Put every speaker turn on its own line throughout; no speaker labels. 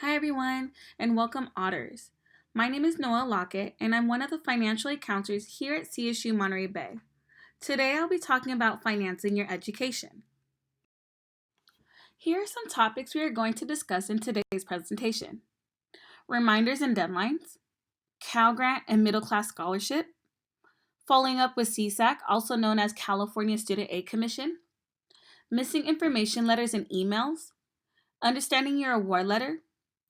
Hi everyone, and welcome Otters. My name is Noelle Lockett, and I'm one of the financial aid counselors here at CSU Monterey Bay. Today I'll be talking about financing your education. Here are some topics we are going to discuss in today's presentation. Reminders and deadlines, Cal Grant and Middle Class Scholarship, following up with CSAC, also known as California Student Aid Commission, missing information letters and emails, understanding your award letter,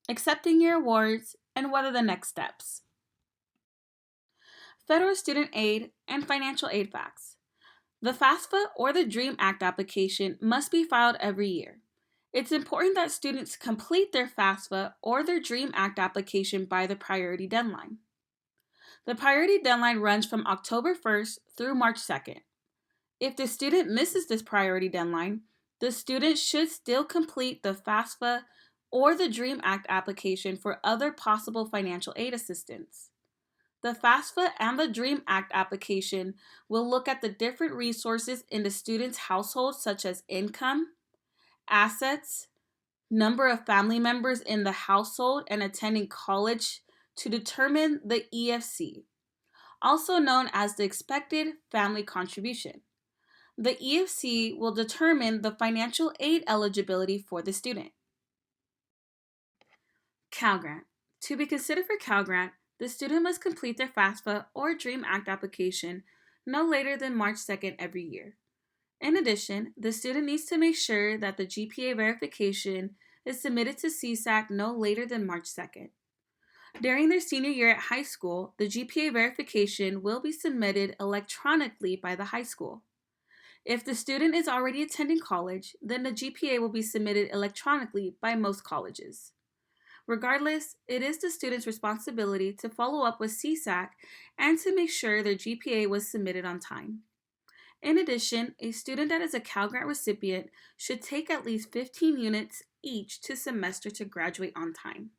accepting your awards, and what are the next steps. Federal Student Aid and Financial Aid Facts. The FAFSA or the DREAM Act application must be filed every year. It's important that students complete their FAFSA or their DREAM Act application by the priority deadline. The priority deadline runs from October 1st through March 2nd. If the student misses this priority deadline, the student should still complete the FAFSA or the DREAM Act application for other possible financial aid assistance. The FAFSA and the DREAM Act application will look at the different resources in the student's household, such as income, assets, number of family members in the household, and attending college to determine the EFC, also known as the expected family contribution. The EFC will determine the financial aid eligibility for the student. Cal Grant. To be considered for Cal Grant, the student must complete their FAFSA or DREAM Act application no later than March 2nd every year. In addition, the student needs to make sure that the GPA verification is submitted to CSAC no later than March 2nd. During their senior year at high school, the GPA verification will be submitted electronically by the high school. If the student is already attending college, then the GPA will be submitted electronically by most colleges. Regardless, it is the student's responsibility to follow up with CSAC and to make sure their GPA was submitted on time. In addition, a student that is a Cal Grant recipient should take at least 15 units each semester to graduate on time.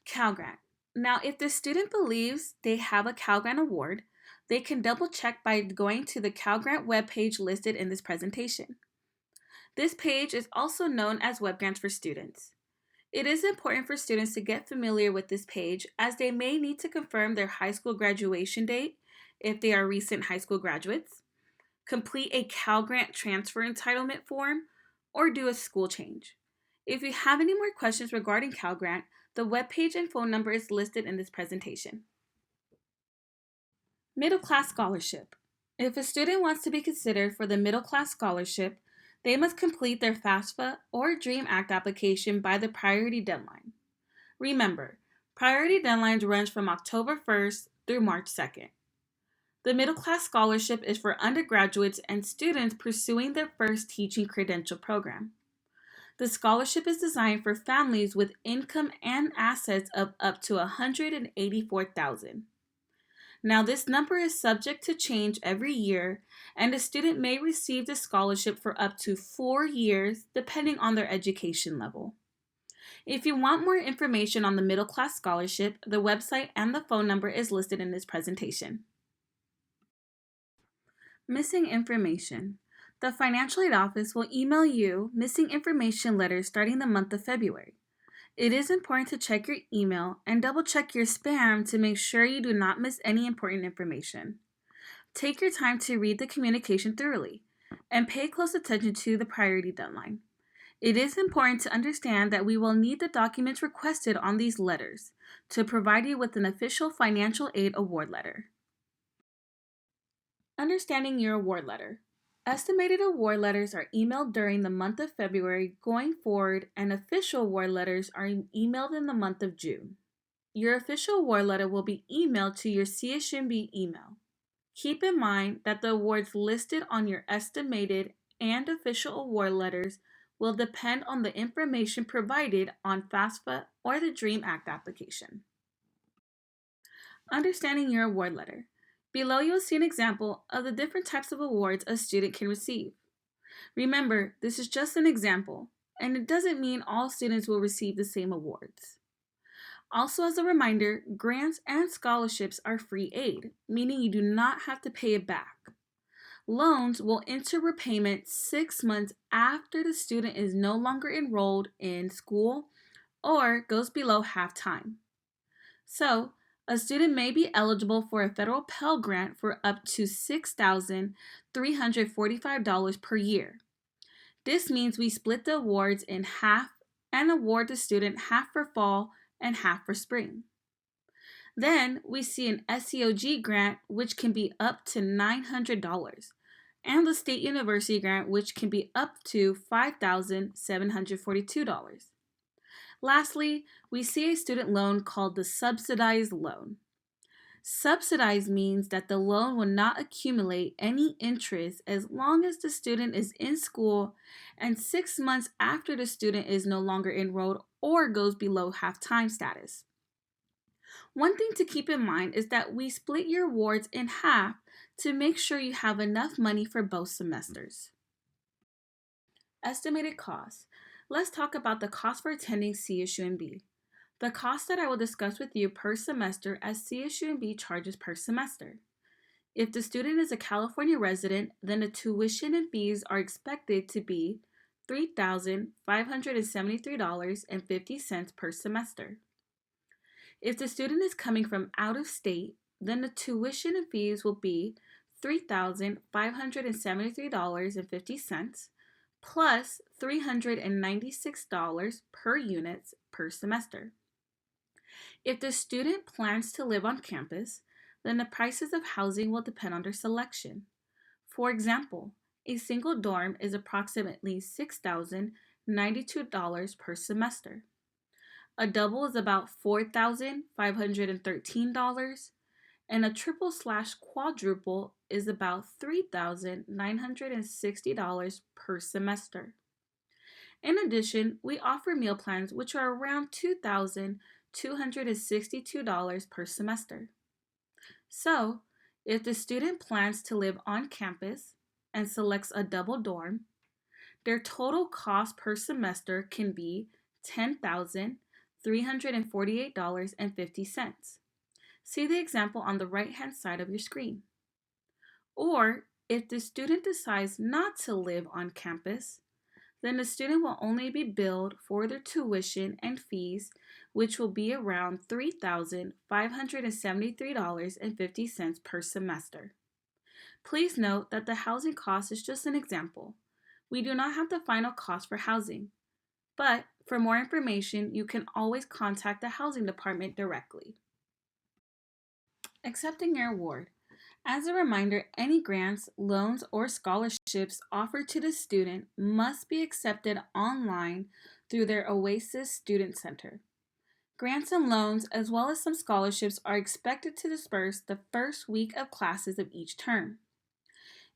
Cal Grant. Now, if the student believes they have a Cal Grant award, they can double check by going to the Cal Grant webpage listed in this presentation. This page is also known as Web Grants for Students. It is important for students to get familiar with this page as they may need to confirm their high school graduation date if they are recent high school graduates, complete a Cal Grant transfer entitlement form, or do a school change. If you have any more questions regarding Cal Grant, the webpage and phone number is listed in this presentation. Middle Class Scholarship. If a student wants to be considered for the Middle Class Scholarship, they must complete their FAFSA or DREAM Act application by the priority deadline. Remember, priority deadlines run from October 1st through March 2nd. The Middle Class Scholarship is for undergraduates and students pursuing their first teaching credential program. The scholarship is designed for families with income and assets of up to $184,000. Now, this number is subject to change every year, and a student may receive the scholarship for up to 4 years, depending on their education level. If you want more information on the Middle Class Scholarship, the website and the phone number is listed in this presentation. Missing information. The Financial Aid Office will email you missing information letters starting the month of February. It is important to check your email and double check your spam to make sure you do not miss any important information. Take your time to read the communication thoroughly and pay close attention to the priority deadline. It is important to understand that we will need the documents requested on these letters to provide you with an official financial aid award letter. Understanding your award letter. Estimated award letters are emailed during the month of February going forward, and official award letters are emailed in the month of June. Your official award letter will be emailed to your CSUMB email. Keep in mind that the awards listed on your estimated and official award letters will depend on the information provided on FAFSA or the DREAM Act application. Understanding your award letter. Below you will see an example of the different types of awards a student can receive. Remember, this is just an example, and it doesn't mean all students will receive the same awards. Also, as a reminder, grants and scholarships are free aid, meaning you do not have to pay it back. Loans will enter repayment 6 months after the student is no longer enrolled in school or goes below half time. So, a student may be eligible for a federal Pell Grant for up to $6,345 per year. This means we split the awards in half and award the student half for fall and half for spring. Then we see an SEOG grant, which can be up to $900, and the State University grant, which can be up to $5,742. Lastly, we see a student loan called the subsidized loan. Subsidized means that the loan will not accumulate any interest as long as the student is in school and 6 months after the student is no longer enrolled or goes below half-time status. One thing to keep in mind is that we split your awards in half to make sure you have enough money for both semesters. Estimated costs. Let's talk about the cost for attending CSUMB. The cost that I will discuss with you per semester as CSUMB charges per semester. If the student is a California resident, then the tuition and fees are expected to be $3,573.50 per semester. If the student is coming from out of state, then the tuition and fees will be $3,573.50 plus $396 per unit per semester. If the student plans to live on campus, then the prices of housing will depend on their selection. For example, a single dorm is approximately $6,092 per semester. A double is about $4,513, and a triple/quadruple is about $3,960 per semester. In addition, we offer meal plans which are around $2,262 per semester. So, if the student plans to live on campus and selects a double dorm, their total cost per semester can be $10,348.50. See the example on the right-hand side of your screen. Or, if the student decides not to live on campus, then the student will only be billed for their tuition and fees, which will be around $3,573.50 per semester. Please note that the housing cost is just an example. We do not have the final cost for housing, but for more information, you can always contact the housing department directly. Accepting your award. As a reminder, any grants, loans, or scholarships offered to the student must be accepted online through their Oasis Student Center. Grants and loans, as well as some scholarships, are expected to disperse the first week of classes of each term.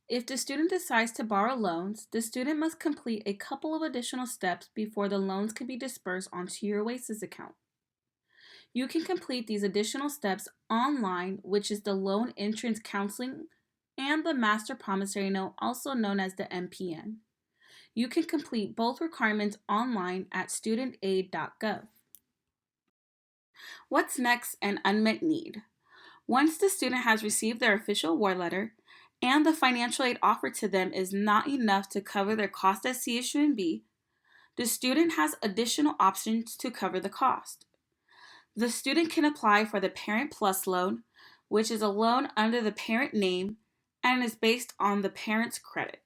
If the student decides to borrow loans, the student must complete a couple of additional steps before the loans can be dispersed onto your Oasis account. You can complete these additional steps online, which is the Loan Entrance Counseling and the Master Promissory Note, also known as the MPN. You can complete both requirements online at studentaid.gov. What's next? An unmet need. Once the student has received their official award letter and the financial aid offered to them is not enough to cover their cost at CSUMB, the student has additional options to cover the cost. The student can apply for the Parent Plus loan, which is a loan under the parent name and is based on the parent's credit.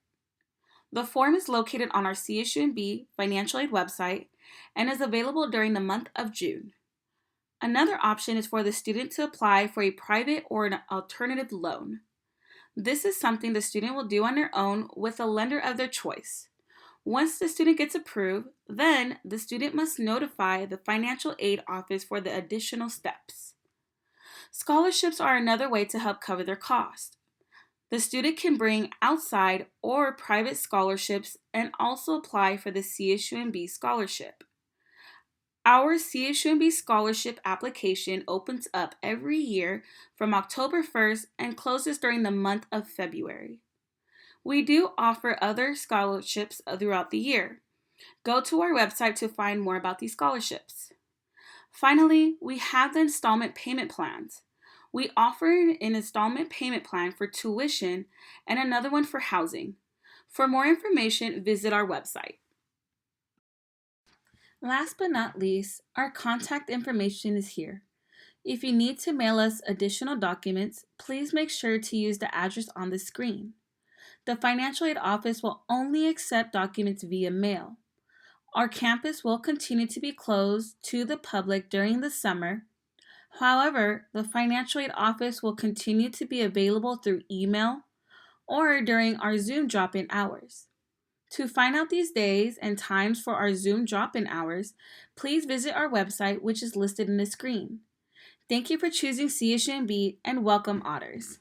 The form is located on our CSUMB financial aid website and is available during the month of June. Another option is for the student to apply for a private or an alternative loan. This is something the student will do on their own with a lender of their choice. Once the student gets approved, then the student must notify the financial aid office for the additional steps. Scholarships are another way to help cover their cost. The student can bring outside or private scholarships and also apply for the CSUMB scholarship. Our CSUMB scholarship application opens up every year from October 1st and closes during the month of February. We do offer other scholarships throughout the year. Go to our website to find more about these scholarships. Finally, we have the installment payment plans. We offer an installment payment plan for tuition and another one for housing. For more information, visit our website. Last but not least, our contact information is here. If you need to mail us additional documents, please make sure to use the address on the screen. The financial aid office will only accept documents via mail. Our campus will continue to be closed to the public during the summer. However, the financial aid office will continue to be available through email or during our Zoom drop in hours. To find out these days and times for our Zoom drop in hours, please visit our website, which is listed in the screen. Thank you for choosing CHMB and welcome, Otters.